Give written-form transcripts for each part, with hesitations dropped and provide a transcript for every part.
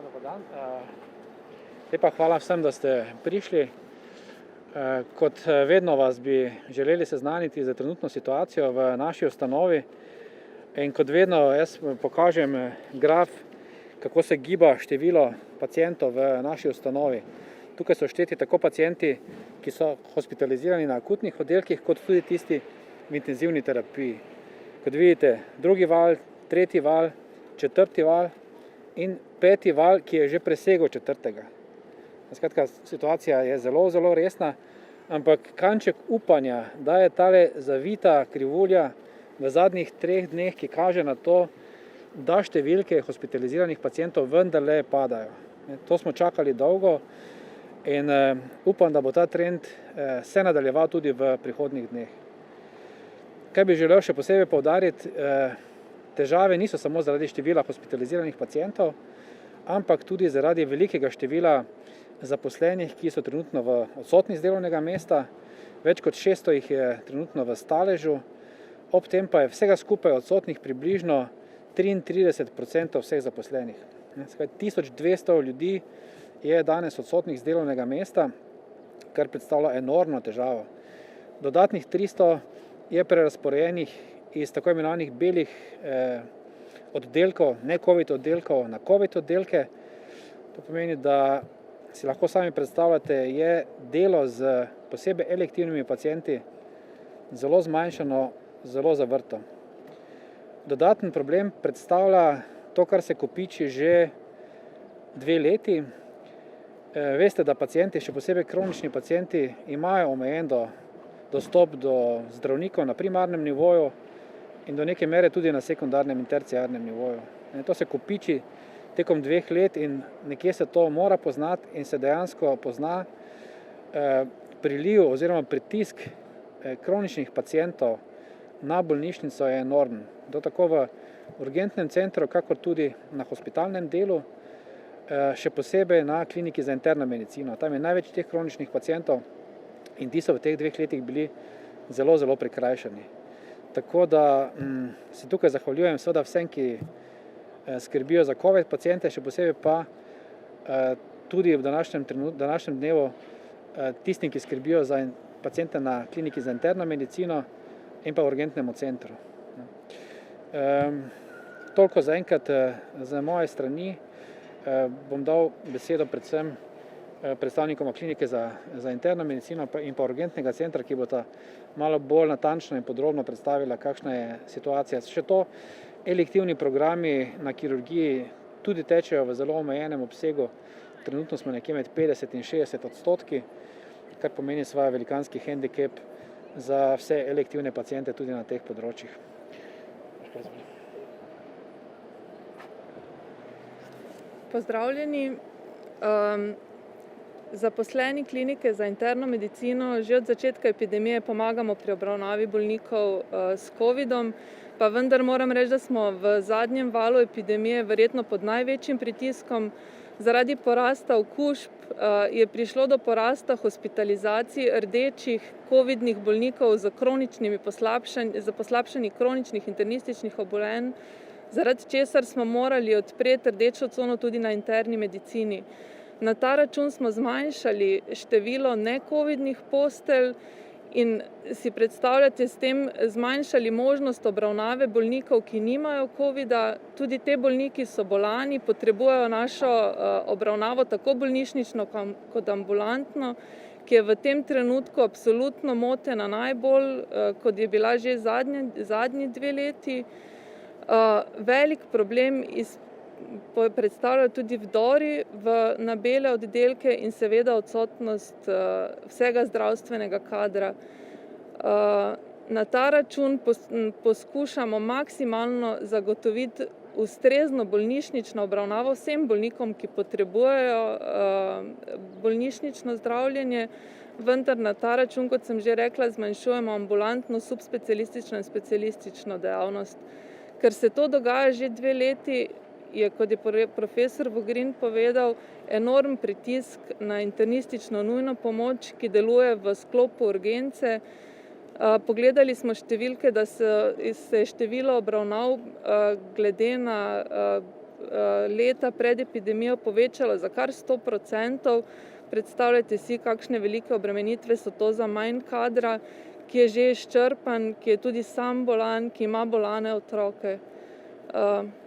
dober dan. Lepa hvala vsem, da ste prišli. Kot vedno vas bi želeli seznaniti za trenutno situacijo v naši ustanovi. In kot vedno jaz pokažem graf, kako se giba število pacientov v naši ustanovi. Tukaj so šteti tako pacienti, ki so hospitalizirani na akutnih oddelkih, kot tudi tisti v intenzivni terapiji. Kot vidite, drugi val, tretji val, četrti val in peti val, ki je že presegel četrtega. Skratka, situacija je zelo, zelo resna, ampak kanček upanja, da je tale zavita krivulja v zadnjih 3 dneh, ki kaže na to, da številke hospitaliziranih pacientov vendarle padajo. To smo čakali dolgo in upam, da bo ta trend se nadaljeval tudi v prihodnjih dneh. Kaj bi želel še posebej poudariti, težave niso samo zaradi števila hospitaliziranih pacientov, ampak tudi zaradi velikega števila zaposlenih, ki so trenutno v odsotni z delovnega mesta. Več kot 600 jih je trenutno v staležu, ob tem pa je vsega skupaj odsotnih približno 33% vseh zaposlenih. 1200 ljudi je danes odsotnih z delovnega mesta, kar predstavlja enormno težavo. Dodatnih 300 je prerazporejenih iz tako imenovanih belih oddelkov, ne COVID oddelkov, na COVID oddelke. To pomeni, da si lahko sami predstavljate, je delo z posebej elektivnimi pacienti zelo zmanjšano, zelo zavrto. Dodaten problem predstavlja to, kar se kopiči že 2 leti. Veste, da pacienti, še posebej kronični pacienti, imajo omejen dostop do zdravnikov na primarnem nivoju in do neke mere tudi na sekundarnem in terciarnem nivoju. To se kopiči tekom 2 let in nekje se to mora poznati in se dejansko pozna. Priliv oziroma pritisk kroničnih pacientov na bolnišnico je enormen. To tako v urgentnem centru, kakor tudi na hospitalnem delu, še posebej na kliniki za interno medicino. Tam je največ teh kroničnih pacientov in ti so v teh 2 letih bili zelo, zelo prikrajšani. Tako da se tukaj zahvaljujem seveda vsem, ki skrbijo za COVID paciente, še posebej pa tudi v današnjem dnevu tistim, ki skrbijo za paciente na kliniki za interno medicino in pa v urgentnemu centru. Toliko zaenkrat z moje strani. Bom dal besedo predvsem predstavnikom klinike za interno medicino in pa urgentnega centra, ki bosta malo bolj natančno in podrobno predstavila, kakšna je situacija. Še to, elektivni programi na kirurgiji tudi tečejo v zelo omejenem obsegu. Trenutno smo nekje med 50 in 60%, kar pomeni svoj velikanski hendikep za vse elektivne paciente tudi na teh področjih. Pozdravljeni. Zaposleni klinike za interno medicino že od začetka epidemije pomagamo pri obravnavi bolnikov s covidom, pa vendar moram reči, da smo v zadnjem valu epidemije verjetno pod največjim pritiskom. Zaradi porasta okužb je prišlo do porasta hospitalizacij rdečih covidnih bolnikov z poslabšanji kroničnih internističnih obolenj, zaradi česar smo morali odpreti rdečo cono tudi na interni medicini. Na ta račun smo zmanjšali število ne-covidnih postelj in si predstavljate, s tem zmanjšali možnost obravnave bolnikov, ki nimajo covida. Tudi te bolniki so bolani, potrebujejo našo obravnavo tako bolnišnično kot ambulantno, ki je v tem trenutku absolutno motena najbolj, kot je bila že zadnji 2 leti. Velik problem predstavljajo tudi vdori na bele oddelke in seveda odsotnost vsega zdravstvenega kadra. Na ta račun poskušamo maksimalno zagotoviti ustrezno bolnišnično obravnavo vsem bolnikom, ki potrebujejo bolnišnično zdravljenje, vendar na ta račun, kot sem že rekla, zmanjšujemo ambulantno, subspecialistično in specialistično dejavnost. Ker se to dogaja že 2 leti, je, kot je profesor Vogrin povedal, enorm pritisk na internistično nujno pomoč, ki deluje v sklopu urgence. Pogledali smo številke, da se je število obravnav glede na leta pred epidemijo povečalo za kar 100%. Predstavljajte si, kakšne velike obremenitve so to za manj kadra, ki je že izčrpan, ki je tudi sam bolan, ki ima bolane otroke.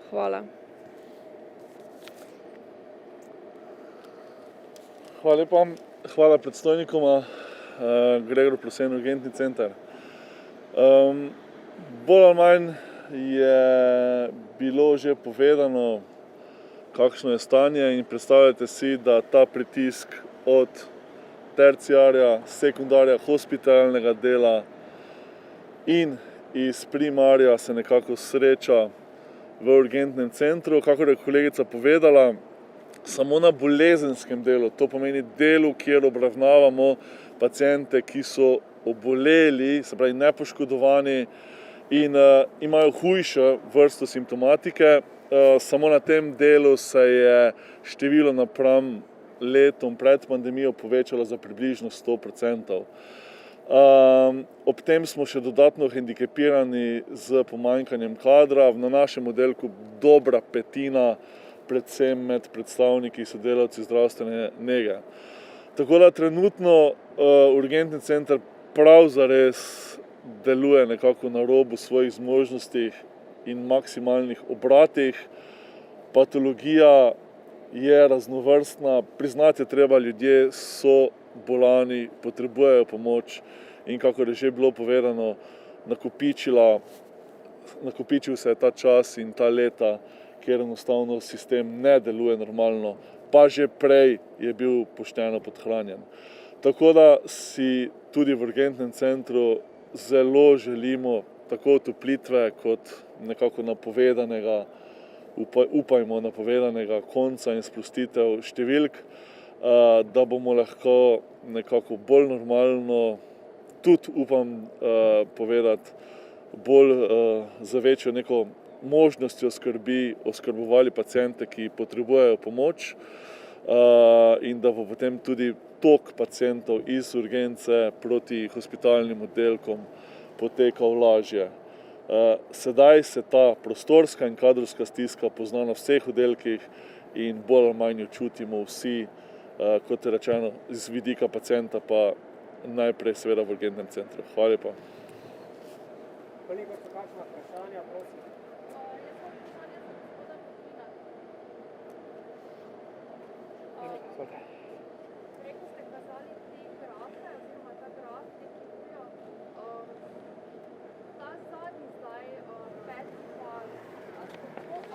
Hvala. Hvala lepa. Hvala predstojnikoma Gregor Prosen urgentni center. Bolj ali manj je bilo že povedano, kakšno je stanje, in predstavljajte si, da ta pritisk od terciarja, sekundarja, hospitalnega dela in iz primarja se nekako sreča v urgentnem centru. Kakor je kolegica povedala, samo na bolezenskem delu, to pomeni delu, kjer obravnavamo paciente, ki so oboleli, se pravi nepoškodovani in imajo hujšo vrsto simptomatike. Samo na tem delu se je število napram letom pred pandemijo povečalo za približno 100%. Ob tem smo še dodatno hendikepirani z pomanjkanjem kadra. Na našem oddelku dobra petina, predvsem med predstavniki, sodelavci zdravstvene nege. Tako da trenutno urgentni center prav zares deluje nekako na robu svojih zmožnostih in maksimalnih obratih. Patologija je raznovrstna, priznati je treba, ljudje so bolani, potrebujejo pomoč in kakor je že bilo povedano, nakopičil se je ta čas in ta leta, kjer enostavno sistem ne deluje normalno, pa že prej je bil pošteno podhranjen. Tako da si tudi v urgentnem centru zelo želimo tako otoplitve kot nekako napovedanega, upajmo napovedanega konca in sprostitev številk, da bomo lahko nekako bolj normalno, tudi upam povedati, bolj za večjo neko možnostjo skrbi oskrbovali paciente, ki potrebujejo pomoč, in da bo potem tudi tok pacientov iz urgence proti hospitalnim oddelkom potekal lažje. Sedaj se ta prostorska in kadrovska stiska pozna na vseh oddelkih in bolj ali manj jo čutimo vsi, kot je rečeno, z vidika pacienta pa najprej seveda v urgentnem centru. Hvala lepa. Koliko so kakšna vprašanja, prosim? Preko ste kazali te grafe, oziroma ta graf, ki kujo, ta zadnji zdaj, peti val, a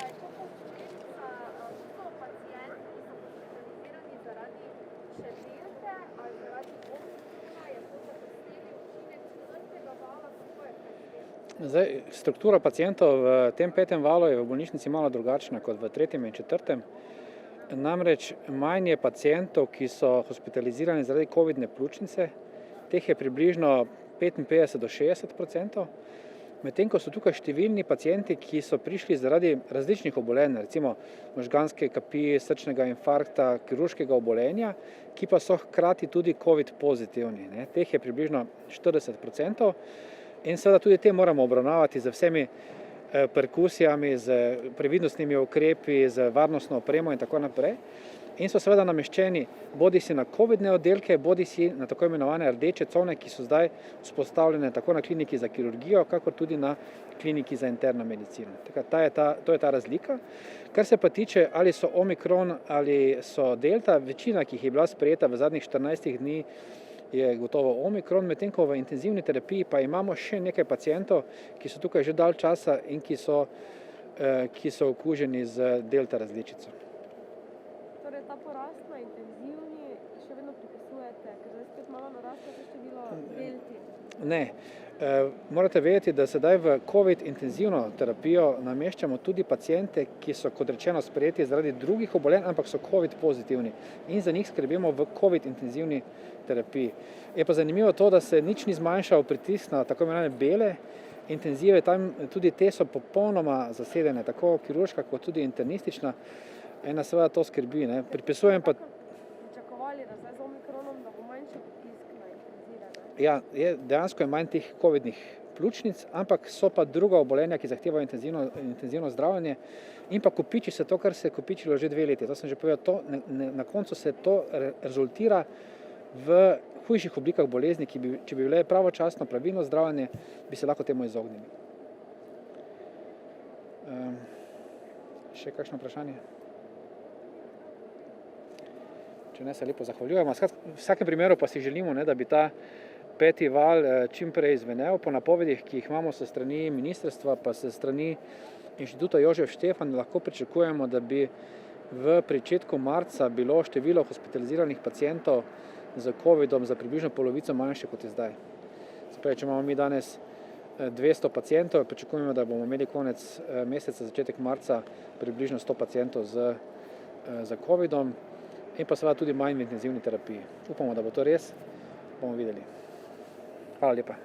je to posledica, so pacienti, ki so hospitalizirani zaradi številke ali zaradi omikrona, je to zapustili učinek četrtega vala, kako je predstavljeno? Zdaj, struktura pacientov v tem petem valu je v bolnišnici malo drugačna kot v tretjem in četrtem. Namreč manj je pacientov, ki so hospitalizirani zaradi covidne pljučnice, teh je približno 55 do 60%, medtem ko so tukaj številni pacienti, ki so prišli zaradi različnih obolenj, recimo možganske kapi, srčnega infarkta, kirurškega obolenja, ki pa so hkrati tudi covid pozitivni. Teh je približno 40% in seveda tudi te moramo obravnavati z vsemi perkusijami, z previdnostnimi ukrepi, z varnostno opremo in tako naprej. In so seveda nameščeni bodisi na covidne oddelke, bodisi na tako imenovane rdeče cone, ki so zdaj vzpostavljene tako na kliniki za kirurgijo, kakor tudi na kliniki za interno medicino. To je ta razlika. Kar se pa tiče, ali so omikron ali so delta, večina, ki jih je bila sprejeta v zadnjih 14 dni, je gotovo omikron, medtem ko v intenzivni terapiji pa imamo še nekaj pacientov, ki so tukaj že dalj časa in ki so okuženi z delta različico. Torej, ta porast na intenzivni še vedno pripisujete, ker zdaj spet malo naraste število delti? Ne. Morate vedeti, da sedaj v covid intenzivno terapijo nameščamo tudi paciente, ki so, kot rečeno, sprejeti zaradi drugih obolenj, ampak so covid pozitivni in za njih skrbimo v covid intenzivni terapiji. Je pa zanimivo to, da se nič ni zmanjšal pritisk na tako imenovane bele intenzive, tam tudi te so popolnoma zasedene, tako kirurška kot tudi internistična, in nas seveda to skrbi. Pripisujem pa Pričakovali, da zdaj z omikronom, da bo manjši pritisk na intenzive? Ja, dejansko je manj teh covidnih pljučnic, ampak so pa druga obolenja, ki zahtevajo intenzivno zdravljenje in pa kopiči se to, kar se je kopičilo že 2 leti. To sem že povedal, na koncu se to rezultira v hujših oblikah bolezni, ki bi, če bi bile pravočasno, pravilno zdravljenje, bi se lahko temu izognili. Še kakšno vprašanje? Če ne, se lepo zahvaljujemo. V vsakem primeru pa si želimo, da bi ta 5. val čim prej izvenel. Po napovedih, ki jih imamo se strani ministrstva, pa se strani Inštituta Jožef Štefan, lahko pričakujemo, da bi v pričetku marca bilo število hospitaliziranih pacientov z COVID-om za približno polovico manjše, kot je zdaj. Se pravi, če imamo mi danes 200 pacientov, pričakujemo, da bomo imeli konec meseca, začetek marca, približno 100 pacientov z COVID-om in pa seveda tudi manj v intenzivni terapiji. Upamo, da bo to res, bomo videli. Hvala lepa.